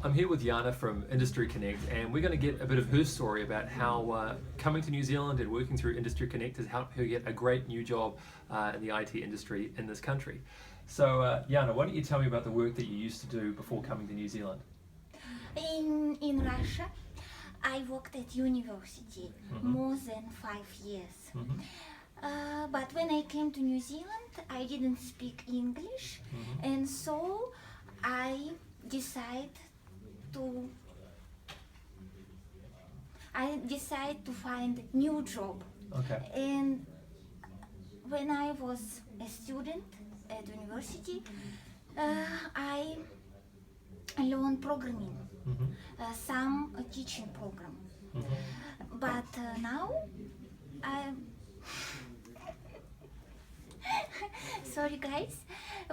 I'm here with Iana from Industry Connect, and we're going to get a bit of her story about how coming to New Zealand and working through Industry Connect has helped her get a great new job in the IT industry in this country. So Iana, why don't you tell me about the work that you used to do before coming to New Zealand? In Russia, I worked at university more than 5 years. But when I came to New Zealand, I didn't speak English, and so I decided to find a new job. Okay. And when I was a student at university, I learned programming, some teaching program. But now I sorry guys,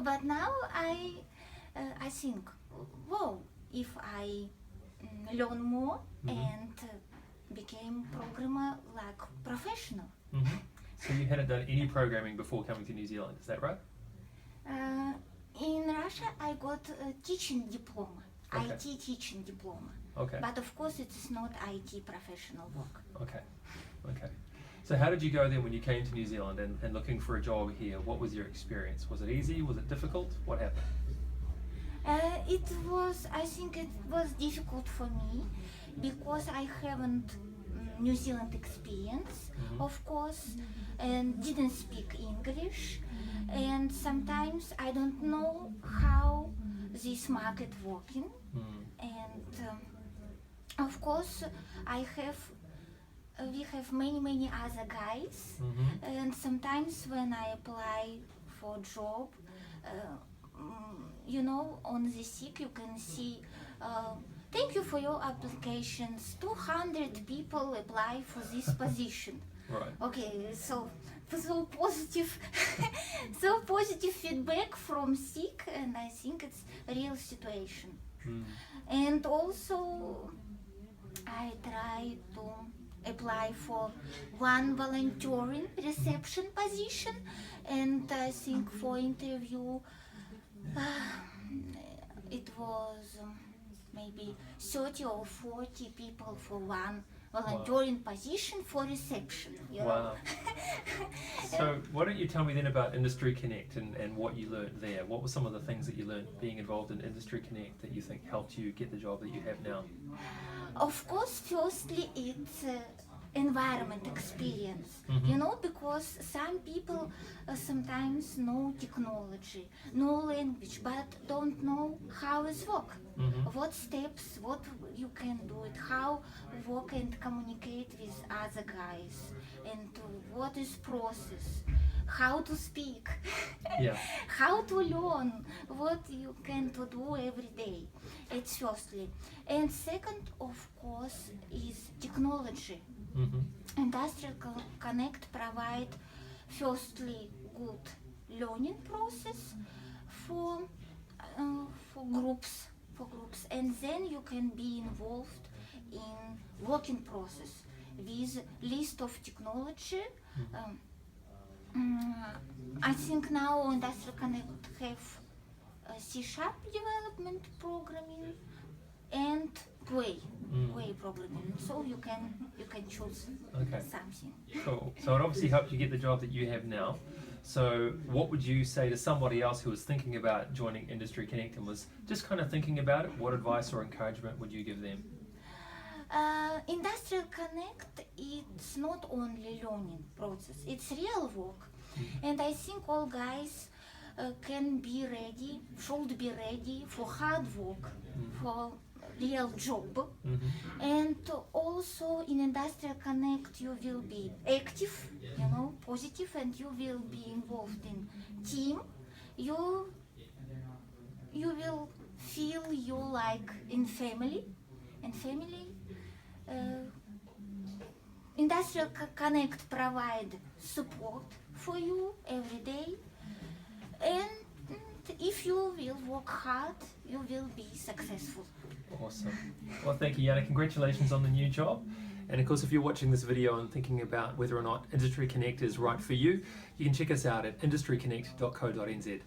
but now I think, whoa, if I learn more and became programmer like professional. So you hadn't done any programming before coming to New Zealand, is that right? In Russia, I got a teaching diploma, Okay. IT teaching diploma. Okay. But of course, it is not IT professional work. Okay. Okay. So how did you go then when you came to New Zealand and looking for a job here? What was your experience? Was it easy? Was it difficult? What happened? I think it was difficult for me because I haven't New Zealand experience, of course, and didn't speak English, and sometimes I don't know how this market working, and of course we have many other guys, and sometimes when I apply for job, on the SIG you can see, thank you for your applications, 200 people apply for this position. Right. Okay, so positive, so positive feedback from SIG, and I think it's a real situation. And also I try to apply for one volunteering reception position, and I think for interview it was maybe 30 or 40 people for one volunteering position for reception. Wow. So why don't you tell me then about Industry Connect and what you learned there? What were some of the things that you learned being involved in Industry Connect that you think helped you get the job that you have now? Of course, firstly, it's environment experience, because some people sometimes know technology, know language, but don't know how it works, what steps, what you can do it, how work and communicate with other guys, and what is process, how to speak, how to learn, what you can to do every day. It's firstly. And second, of course, is technology. Industrial Connect provide firstly good learning process for groups, and then you can be involved in working process with list of technology. I think now Industrial Connect have C# development programming and GUI programming, so you can choose something. Cool. So it obviously helped you get the job that you have now. So what would you say to somebody else who was thinking about joining Industry Connect and was just kind of thinking about it? What advice or encouragement would you give them? Industrial Connect, it's not only learning process, it's real work. And I think all guys can be ready, should be ready for hard work, for real job. And also in Industrial Connect you will be active, positive, and you will be involved in team. You will feel you like in family, Industrial Connect provide support for you every day, and if you will work hard, you will be successful. Awesome. Well, thank you, Iana. Congratulations on the new job. And of course, if you're watching this video and thinking about whether or not Industry Connect is right for you, you can check us out at industryconnect.co.nz.